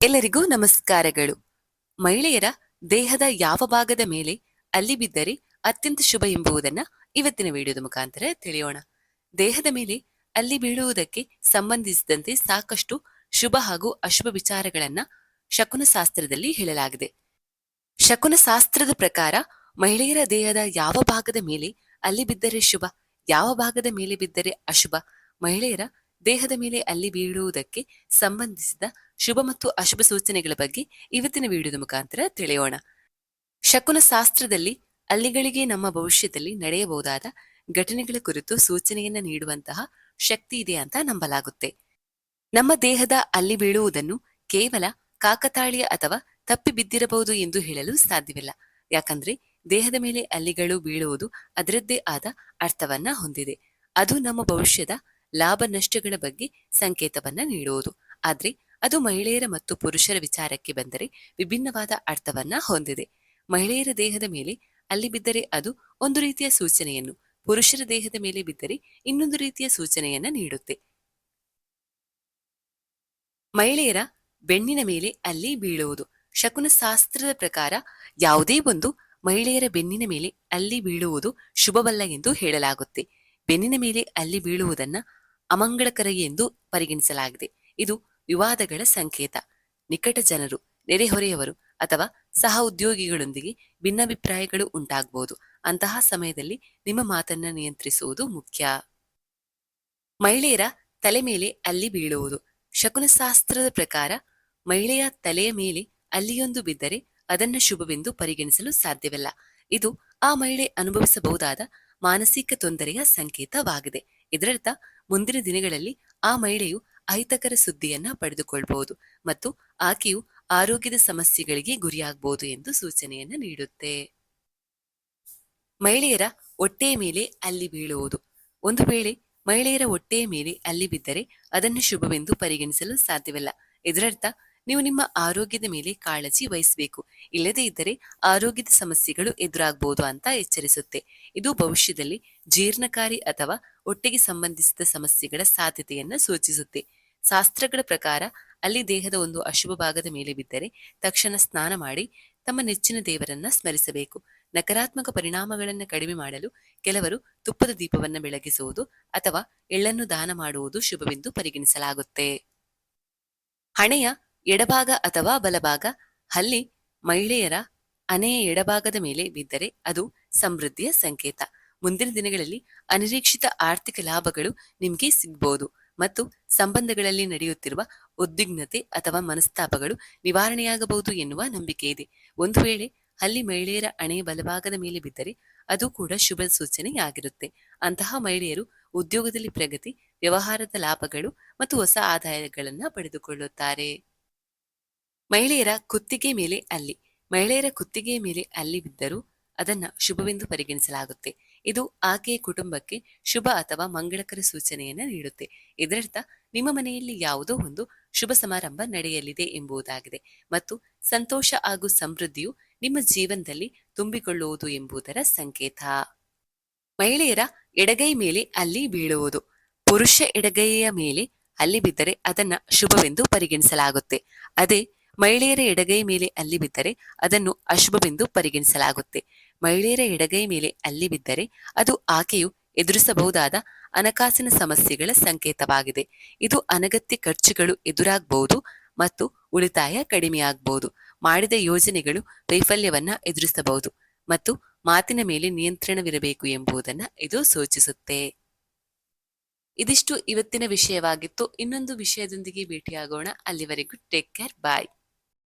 ಎಲ್ಲರಿಗೂ ನಮಸ್ಕಾರಗಳು. ಮಹಿಳೆಯರ ದೇಹದ ಯಾವ ಭಾಗದ ಮೇಲೆ ಅಲ್ಲಿ ಬಿದ್ದರೆ ಅತ್ಯಂತ ಶುಭ ಎಂಬುದನ್ನ ಇವತ್ತಿನ ವಿಡಿಯೋದ ಮುಖಾಂತರ ತಿಳಿಯೋಣ. ದೇಹದ ಮೇಲೆ ಅಲ್ಲಿ ಬೀಳುವುದಕ್ಕೆ ಸಂಬಂಧಿಸಿದಂತೆ ಸಾಕಷ್ಟು ಶುಭ ಹಾಗೂ ಅಶುಭ ವಿಚಾರಗಳನ್ನ ಶಕುನಶಾಸ್ತ್ರದಲ್ಲಿ ಹೇಳಲಾಗಿದೆ. ಶಕುನಶಾಸ್ತ್ರದ ಪ್ರಕಾರ ಮಹಿಳೆಯರ ದೇಹದ ಯಾವ ಭಾಗದ ಮೇಲೆ ಅಲ್ಲಿ ಬಿದ್ದರೆ ಶುಭ, ಯಾವ ಭಾಗದ ಮೇಲೆ ಬಿದ್ದರೆ ಅಶುಭ, ಮಹಿಳೆಯರ ದೇಹದ ಮೇಲೆ ಅಲ್ಲಿ ಬೀಳುವುದಕ್ಕೆ ಸಂಬಂಧಿಸಿದ ಶುಭ ಮತ್ತು ಅಶುಭ ಸೂಚನೆಗಳ ಬಗ್ಗೆ ಇವತ್ತಿನ ವಿಡಿಯೋದ ಮುಖಾಂತರ ತಿಳಿಯೋಣ. ಶಕುನಶಾಸ್ತ್ರದಲ್ಲಿ ಅಲ್ಲಿಗಳಿಗೆ ನಮ್ಮ ಭವಿಷ್ಯದಲ್ಲಿ ನಡೆಯಬಹುದಾದ ಘಟನೆಗಳ ಕುರಿತು ಸೂಚನೆಯನ್ನ ನೀಡುವಂತಹ ಶಕ್ತಿ ಇದೆ ಅಂತ ನಂಬಲಾಗುತ್ತೆ. ನಮ್ಮ ದೇಹದ ಅಲ್ಲಿ ಬೀಳುವುದನ್ನು ಕೇವಲ ಕಾಕತಾಳೀಯ ಅಥವಾ ತಪ್ಪಿ ಬಿದ್ದಿರಬಹುದು ಎಂದು ಹೇಳಲು ಸಾಧ್ಯವಿಲ್ಲ. ಯಾಕಂದ್ರೆ ದೇಹದ ಮೇಲೆ ಅಲ್ಲಿಗಳು ಬೀಳುವುದು ಅದರದ್ದೇ ಆದ ಅರ್ಥವನ್ನ ಹೊಂದಿದೆ. ಅದು ನಮ್ಮ ಭವಿಷ್ಯದ ಲಾಭ ನಷ್ಟಗಳ ಬಗ್ಗೆ ಸಂಕೇತವನ್ನ ನೀಡುವುದು. ಆದ್ರೆ ಅದು ಮಹಿಳೆಯರ ಮತ್ತು ಪುರುಷರ ವಿಚಾರಕ್ಕೆ ಬಂದರೆ ವಿಭಿನ್ನವಾದ ಅರ್ಥವನ್ನ ಹೊಂದಿದೆ. ಮಹಿಳೆಯರ ದೇಹದ ಮೇಲೆ ಅಲ್ಲಿ ಬಿದ್ದರೆ ಅದು ಒಂದು ರೀತಿಯ ಸೂಚನೆಯನ್ನು, ಪುರುಷರ ದೇಹದ ಮೇಲೆ ಬಿದ್ದರೆ ಇನ್ನೊಂದು ರೀತಿಯ ಸೂಚನೆಯನ್ನ ನೀಡುತ್ತೆ. ಮಹಿಳೆಯರ ಬೆನ್ನಿನ ಮೇಲೆ ಅಲ್ಲಿ ಬೀಳುವುದು. ಶಕುನಶಾಸ್ತ್ರದ ಪ್ರಕಾರ ಯಾವುದೇ ಒಂದು ಮಹಿಳೆಯರ ಬೆನ್ನಿನ ಮೇಲೆ ಅಲ್ಲಿ ಬೀಳುವುದು ಶುಭವಲ್ಲ ಎಂದು ಹೇಳಲಾಗುತ್ತೆ. ಬೆನ್ನಿನ ಮೇಲೆ ಅಲ್ಲಿ ಬೀಳುವುದನ್ನ ಅಮಂಗಳಕರ ಎಂದು ಪರಿಗಣಿಸಲಾಗಿದೆ. ಇದು ವಿವಾದಗಳ ಸಂಕೇತ. ನಿಕಟ ಜನರು, ನೆರೆಹೊರೆಯವರು ಅಥವಾ ಸಹ ಉದ್ಯೋಗಿಗಳೊಂದಿಗೆ ಭಿನ್ನಾಭಿಪ್ರಾಯಗಳು ಉಂಟಾಗಬಹುದು. ಅಂತಹ ಸಮಯದಲ್ಲಿ ನಿಮ್ಮ ಮಾತನ್ನ ನಿಯಂತ್ರಿಸುವುದು ಮುಖ್ಯ. ಮಹಿಳೆಯರ ತಲೆ ಮೇಲೆ ಅಲ್ಲಿ ಬೀಳುವುದು. ಶಕುನಶಾಸ್ತ್ರದ ಪ್ರಕಾರ ಮಹಿಳೆಯ ತಲೆಯ ಮೇಲೆ ಅಲ್ಲಿಯೊಂದು ಬಿದ್ದರೆ ಅದನ್ನ ಶುಭವೆಂದು ಪರಿಗಣಿಸಲು ಸಾಧ್ಯವಿಲ್ಲ. ಇದು ಆ ಮಹಿಳೆ ಅನುಭವಿಸಬಹುದಾದ ಮಾನಸಿಕ ತೊಂದರೆಯ ಸಂಕೇತವಾಗಿದೆ. ಇದರರ್ಥ ಮುಂದಿನ ದಿನಗಳಲ್ಲಿ ಆ ಮಹಿಳೆಯು ಅಹಿತಕರ ಸುದ್ದಿಯನ್ನ ಪಡೆದುಕೊಳ್ಳಬಹುದು ಮತ್ತು ಆಕೆಯು ಆರೋಗ್ಯದ ಸಮಸ್ಯೆಗಳಿಗೆ ಗುರಿಯಾಗಬಹುದು ಎಂದು ಸೂಚನೆಯನ್ನ ನೀಡುತ್ತೆ. ಮಹಿಳೆಯರ ಹೊಟ್ಟೆಯ ಮೇಲೆ ಅಲ್ಲಿ ಬೀಳುವುದು. ಒಂದು ವೇಳೆ ಮಹಿಳೆಯರ ಹೊಟ್ಟೆಯ ಮೇಲೆ ಅಲ್ಲಿ ಬಿದ್ದರೆ ಅದನ್ನು ಶುಭವೆಂದು ಪರಿಗಣಿಸಲು ಸಾಧ್ಯವಿಲ್ಲ. ಇದರರ್ಥ ನೀವು ನಿಮ್ಮ ಆರೋಗ್ಯದ ಮೇಲೆ ಕಾಳಜಿ ವಹಿಸಬೇಕು, ಇಲ್ಲದೇ ಇದ್ದರೆ ಆರೋಗ್ಯದ ಸಮಸ್ಯೆಗಳು ಎದುರಾಗಬಹುದು ಅಂತ ಎಚ್ಚರಿಸುತ್ತೆ. ಇದು ಭವಿಷ್ಯದಲ್ಲಿ ಜೀರ್ಣಕಾರಿ ಅಥವಾ ಹೊಟ್ಟೆಗೆ ಸಂಬಂಧಿಸಿದ ಸಮಸ್ಯೆಗಳ ಸಾಧ್ಯತೆಯನ್ನ ಸೂಚಿಸುತ್ತೆ. ಶಾಸ್ತ್ರಗಳ ಪ್ರಕಾರ ಅಲ್ಲಿ ದೇಹದ ಒಂದು ಅಶುಭ ಭಾಗದ ಮೇಲೆ ಬಿದ್ದರೆ ತಕ್ಷಣ ಸ್ನಾನ ಮಾಡಿ ತಮ್ಮ ನೆಚ್ಚಿನ ದೇವರನ್ನ ಸ್ಮರಿಸಬೇಕು. ನಕಾರಾತ್ಮಕ ಪರಿಣಾಮಗಳನ್ನು ಕಡಿಮೆ ಮಾಡಲು ಕೆಲವರು ತುಪ್ಪದ ದೀಪವನ್ನ ಬೆಳಗಿಸುವುದು ಅಥವಾ ಎಳ್ಳನ್ನು ದಾನ ಮಾಡುವುದು ಶುಭವೆಂದು ಪರಿಗಣಿಸಲಾಗುತ್ತೆ. ಹಣೆಯ ಎಡಭಾಗ ಅಥವಾ ಬಲಭಾಗ ಅಲ್ಲಿ ಮಹಿಳೆಯರ ಹಣೆಯ ಎಡಭಾಗದ ಮೇಲೆ ಬಿದ್ದರೆ ಅದು ಸಮೃದ್ಧಿಯ ಸಂಕೇತ. ಮುಂದಿನ ದಿನಗಳಲ್ಲಿ ಅನಿರೀಕ್ಷಿತ ಆರ್ಥಿಕ ಲಾಭಗಳು ನಿಮಗೆ ಸಿಗಬಹುದು ಮತ್ತು ಸಂಬಂಧಗಳಲ್ಲಿ ನಡೆಯುತ್ತಿರುವ ಉದ್ವಿಗ್ನತೆ ಅಥವಾ ಮನಸ್ತಾಪಗಳು ನಿವಾರಣೆಯಾಗಬಹುದು ಎನ್ನುವ ನಂಬಿಕೆ ಇದೆ. ಒಂದು ವೇಳೆ ಅಲ್ಲಿ ಮಹಿಳೆಯರ ಹಣೆಯ ಬಲಭಾಗದ ಮೇಲೆ ಬಿದ್ದರೆ ಅದು ಕೂಡ ಶುಭ ಸೂಚನೆಯಾಗಿರುತ್ತೆ. ಅಂತಹ ಮಹಿಳೆಯರು ಉದ್ಯೋಗದಲ್ಲಿ ಪ್ರಗತಿ, ವ್ಯವಹಾರದ ಲಾಭಗಳು ಮತ್ತು ಹೊಸ ಆದಾಯಗಳನ್ನ ಪಡೆದುಕೊಳ್ಳುತ್ತಾರೆ. ಮಹಿಳೆಯರ ಕುತ್ತಿಗೆ ಮೇಲೆ ಅಲ್ಲಿ ಮಹಿಳೆಯರ ಕುತ್ತಿಗೆಯ ಮೇಲೆ ಅಲ್ಲಿ ಬಿದ್ದರೂ ಅದನ್ನ ಶುಭವೆಂದು ಪರಿಗಣಿಸಲಾಗುತ್ತೆ. ಇದು ಆಕೆಯ ಕುಟುಂಬಕ್ಕೆ ಶುಭ ಅಥವಾ ಮಂಗಳಕರ ಸೂಚನೆಯನ್ನ ನೀಡುತ್ತೆ. ಇದರರ್ಥ ನಿಮ್ಮ ಮನೆಯಲ್ಲಿ ಯಾವುದೋ ಒಂದು ಶುಭ ಸಮಾರಂಭ ನಡೆಯಲಿದೆ ಎಂಬುದಾಗಿದೆ ಮತ್ತು ಸಂತೋಷ ಹಾಗೂ ಸಮೃದ್ಧಿಯು ನಿಮ್ಮ ಜೀವನದಲ್ಲಿ ತುಂಬಿಕೊಳ್ಳುವುದು ಎಂಬುದರ ಸಂಕೇತ. ಮಹಿಳೆಯರ ಎಡಗೈ ಮೇಲೆ ಅಲ್ಲಿ ಬೀಳುವುದು. ಪುರುಷ ಎಡಗೈಯ ಮೇಲೆ ಅಲ್ಲಿ ಬಿದ್ದರೆ ಅದನ್ನ ಶುಭವೆಂದು ಪರಿಗಣಿಸಲಾಗುತ್ತೆ. ಅದೇ ಮಹಿಳೆಯರ ಎಡಗೈ ಮೇಲೆ ಅಲ್ಲಿ ಬಿದ್ದರೆ ಅದನ್ನು ಅಶುಭವೆಂದು ಪರಿಗಣಿಸಲಾಗುತ್ತೆ. ಮಹಿಳೆಯರ ಎಡಗೈ ಮೇಲೆ ಅಲ್ಲಿ ಬಿದ್ದರೆ ಅದು ಆಕೆಯು ಎದುರಿಸಬಹುದಾದ ಹಣಕಾಸಿನ ಸಮಸ್ಯೆಗಳ ಸಂಕೇತವಾಗಿದೆ. ಇದು ಅನಗತ್ಯ ಖರ್ಚುಗಳು ಎದುರಾಗಬಹುದು ಮತ್ತು ಉಳಿತಾಯ ಕಡಿಮೆಯಾಗಬಹುದು. ಮಾಡಿದ ಯೋಜನೆಗಳು ವೈಫಲ್ಯವನ್ನ ಎದುರಿಸಬಹುದು ಮತ್ತು ಮಾತಿನ ಮೇಲೆ ನಿಯಂತ್ರಣವಿರಬೇಕು ಎಂಬುದನ್ನ ಇದು ಸೂಚಿಸುತ್ತೆ. ಇದಿಷ್ಟು ಇವತ್ತಿನ ವಿಷಯವಾಗಿತ್ತು. ಇನ್ನೊಂದು ವಿಷಯದೊಂದಿಗೆ ಭೇಟಿಯಾಗೋಣ. ಅಲ್ಲಿವರೆಗೂ ಟೇಕ್ ಕೇರ್, ಬಾಯ್.